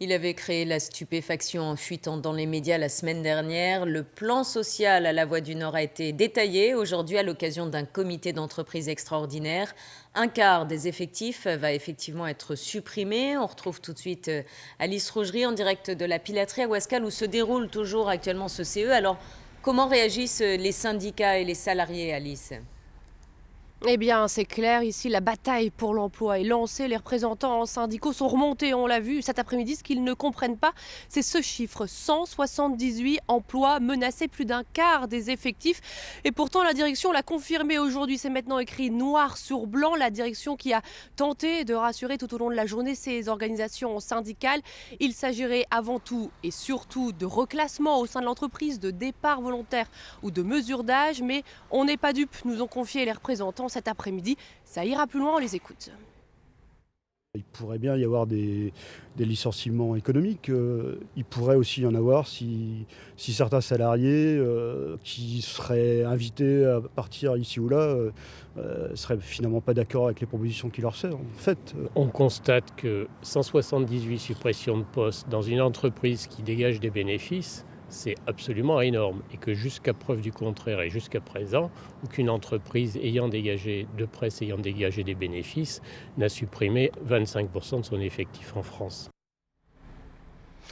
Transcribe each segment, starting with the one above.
Il avait créé la stupéfaction en fuitant dans les médias la semaine dernière. Le plan social à la Voie du Nord a été détaillé aujourd'hui à l'occasion d'un comité d'entreprise extraordinaire. Un quart des effectifs va effectivement être supprimé. On retrouve tout de suite Alice Rougerie en direct de la Pilaterie à Ouascal où se déroule toujours actuellement ce CE. Alors, comment réagissent les syndicats et les salariés, Alice ? Eh bien, c'est clair, ici, la bataille pour l'emploi est lancée. Les représentants syndicaux sont remontés, on l'a vu cet après-midi. Ce qu'ils ne comprennent pas, c'est ce chiffre. 178 emplois menacés, plus d'un quart des effectifs. Et pourtant, la direction l'a confirmé aujourd'hui. C'est maintenant écrit noir sur blanc. La direction qui a tenté de rassurer tout au long de la journée ces organisations syndicales. Il s'agirait avant tout et surtout de reclassement au sein de l'entreprise, de départ volontaire ou de mesures d'âge. Mais on n'est pas dupes, nous ont confié les représentants cet après-midi. Ça ira plus loin, on les écoute. Il pourrait bien y avoir des licenciements économiques. Il pourrait aussi y en avoir si certains salariés qui seraient invités à partir ici ou là seraient finalement pas d'accord avec les propositions qui leur servent. En fait, On constate que 178 suppressions de postes dans une entreprise qui dégage des bénéfices, c'est absolument énorme. Et que jusqu'à preuve du contraire et jusqu'à présent, aucune entreprise de presse ayant dégagé des bénéfices n'a supprimé 25% de son effectif en France.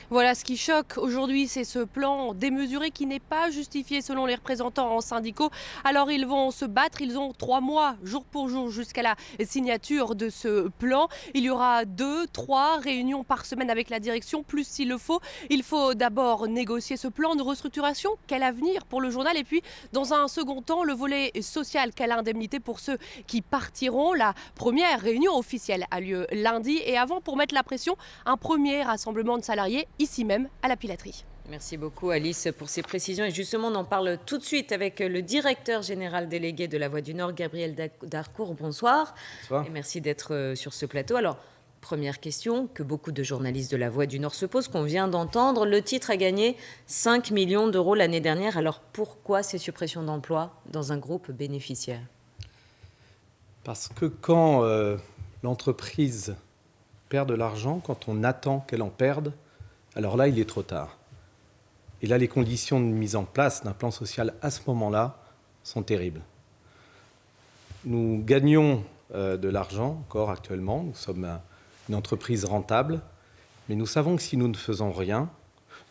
Voilà, ce qui choque aujourd'hui, c'est ce plan démesuré qui n'est pas justifié selon les représentants syndicaux. Alors ils vont se battre, ils ont 3 mois, jour pour jour, jusqu'à la signature de ce plan. Il y aura 2, 3 réunions par semaine avec la direction, plus s'il le faut. Il faut d'abord négocier ce plan de restructuration. Quel avenir pour le journal? Et puis, dans un second temps, le volet social. Quelle indemnité pour ceux qui partiront? La première réunion officielle a lieu lundi. Et avant, pour mettre la pression, un premier rassemblement de salariés ici même à la Pilaterie. Merci beaucoup Alice pour ces précisions. Et justement, on en parle tout de suite avec le directeur général délégué de la Voie du Nord, Gabriel Darcourt. Bonsoir. Bonsoir. Et merci d'être sur ce plateau. Alors, première question que beaucoup de journalistes de la Voie du Nord se posent, qu'on vient d'entendre. Le titre a gagné 5 millions d'euros l'année dernière. Alors, pourquoi ces suppressions d'emplois dans un groupe bénéficiaire? Parce que quand l'entreprise perd de l'argent, quand on attend qu'elle en perde, alors là, il est trop tard. Et là, les conditions de mise en place d'un plan social à ce moment-là sont terribles. Nous gagnons de l'argent encore actuellement. Nous sommes une entreprise rentable. Mais nous savons que si nous ne faisons rien,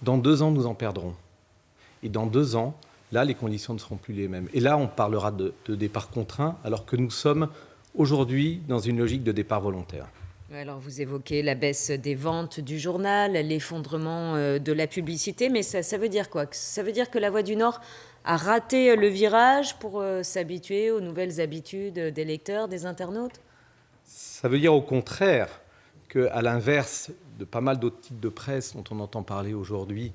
dans 2 ans, nous en perdrons. Et dans 2 ans, là, les conditions ne seront plus les mêmes. Et là, on parlera de départ contraint, alors que nous sommes aujourd'hui dans une logique de départ volontaire. Alors, vous évoquez la baisse des ventes du journal, l'effondrement de la publicité, mais ça veut dire quoi? Ça veut dire que la Voie du Nord a raté le virage pour s'habituer aux nouvelles habitudes des lecteurs, des internautes? Ça veut dire au contraire qu'à l'inverse de pas mal d'autres types de presse dont on entend parler aujourd'hui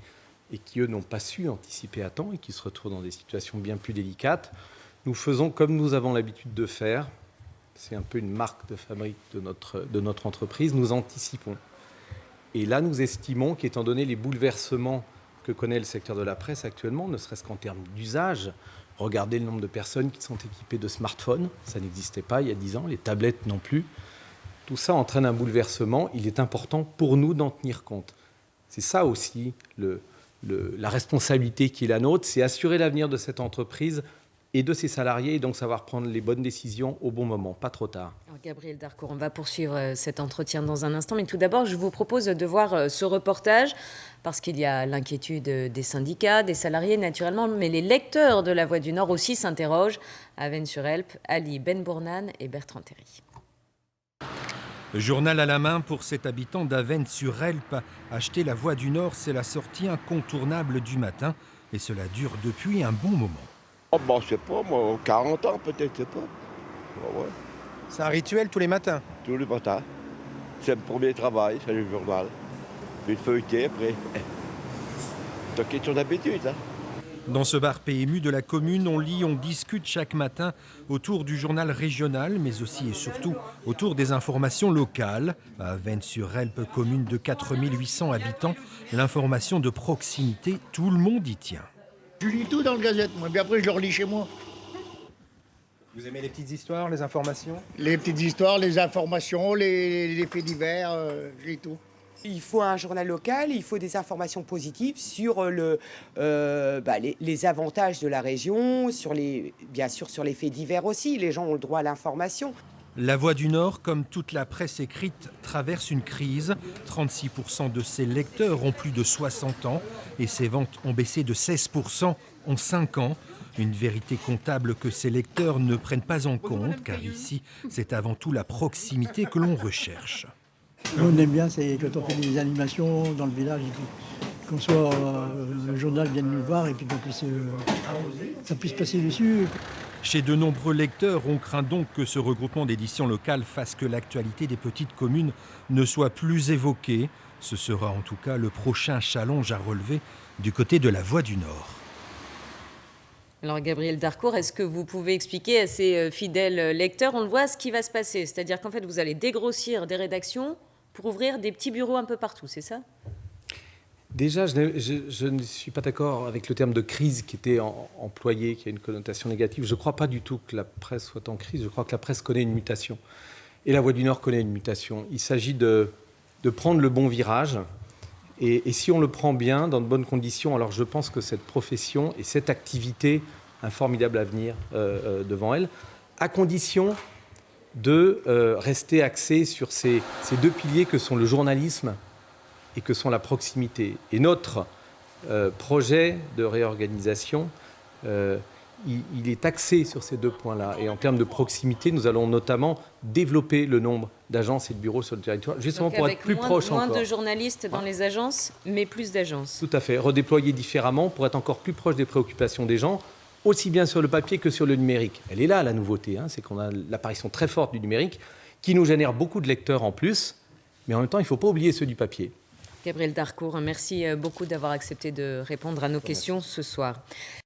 et qui, eux, n'ont pas su anticiper à temps et qui se retrouvent dans des situations bien plus délicates, nous faisons comme nous avons l'habitude de faire. C'est un peu une marque de fabrique de notre entreprise. Nous anticipons. Et là, nous estimons qu'étant donné les bouleversements que connaît le secteur de la presse actuellement, ne serait-ce qu'en termes d'usage, regardez le nombre de personnes qui sont équipées de smartphones, ça n'existait pas il y a 10 ans, les tablettes non plus. Tout ça entraîne un bouleversement. Il est important pour nous d'en tenir compte. C'est ça aussi la responsabilité qui est la nôtre, c'est assurer l'avenir de cette entreprise et de ses salariés, et donc savoir prendre les bonnes décisions au bon moment, pas trop tard. Alors, Gabriel Darcourt, on va poursuivre cet entretien dans un instant, mais tout d'abord, je vous propose de voir ce reportage, parce qu'il y a l'inquiétude des syndicats, des salariés naturellement, mais les lecteurs de la Voie du Nord aussi s'interrogent. À Vennes-sur-Helpe, Ali Benbournan et Bertrand Terry. Le journal à la main pour cet habitant d'Avesnes-sur-Helpe. Acheter la Voie du Nord, c'est la sortie incontournable du matin, et cela dure depuis un bon moment. Oh bah, je sais pas, moi, 40 ans peut-être, je sais pas. Ouais. C'est un rituel tous les matins. Tous les matins. C'est le premier travail, c'est le journal. Puis le feuilleté après. C'est une question d'habitude, hein. Dans ce bar PMU de la commune, on lit, on discute chaque matin autour du journal régional, mais aussi et surtout autour des informations locales. À Vennes-sur-Helpe, commune de 4800 habitants, l'information de proximité, tout le monde y tient. Je lis tout dans le Gazette, moi, puis après je le relis chez moi. Vous aimez les petites histoires, les informations? Les petites histoires, les informations, les faits divers, je lis tout. Il faut un journal local, il faut des informations positives sur les avantages de la région, bien sûr sur les faits divers aussi. Les gens ont le droit à l'information. La Voix du Nord, comme toute la presse écrite, traverse une crise. 36% de ses lecteurs ont plus de 60 ans et ses ventes ont baissé de 16% en 5 ans. Une vérité comptable que ces lecteurs ne prennent pas en compte, car ici, c'est avant tout la proximité que l'on recherche. Nous, on aime bien, c'est quand on fait des animations dans le village, qu'on soit le journal vienne nous voir et puis ça puisse passer dessus. Chez de nombreux lecteurs, on craint donc que ce regroupement d'éditions locales fasse que l'actualité des petites communes ne soit plus évoquée. Ce sera en tout cas le prochain challenge à relever du côté de la Voix du Nord. Alors Gabriel Darcourt, est-ce que vous pouvez expliquer à ces fidèles lecteurs, on le voit, ce qui va se passer? C'est-à-dire qu'en fait, vous allez dégrossir des rédactions pour ouvrir des petits bureaux un peu partout, c'est ça? Déjà, je ne suis pas d'accord avec le terme de crise qui était employé, qui a une connotation négative. Je ne crois pas du tout que la presse soit en crise. Je crois que la presse connaît une mutation. Et la Voix du Nord connaît une mutation. Il s'agit de prendre le bon virage. Et si on le prend bien, dans de bonnes conditions, alors je pense que cette profession et cette activité a un formidable avenir devant elle, à condition de rester axé sur ces deux piliers que sont le journalisme et que sont la proximité. Et notre projet de réorganisation, il est axé sur ces deux points-là. Et en termes de proximité, nous allons notamment développer le nombre d'agences et de bureaux sur le territoire, justement pour être plus proche encore. Moins de journalistes dans les agences, mais plus d'agences. Tout à fait, redéployer différemment pour être encore plus proche des préoccupations des gens, aussi bien sur le papier que sur le numérique. Elle est là, la nouveauté, c'est qu'on a l'apparition très forte du numérique, qui nous génère beaucoup de lecteurs en plus, mais en même temps, il ne faut pas oublier ceux du papier. Gabriel Darcourt, merci beaucoup d'avoir accepté de répondre à nos questions ce soir.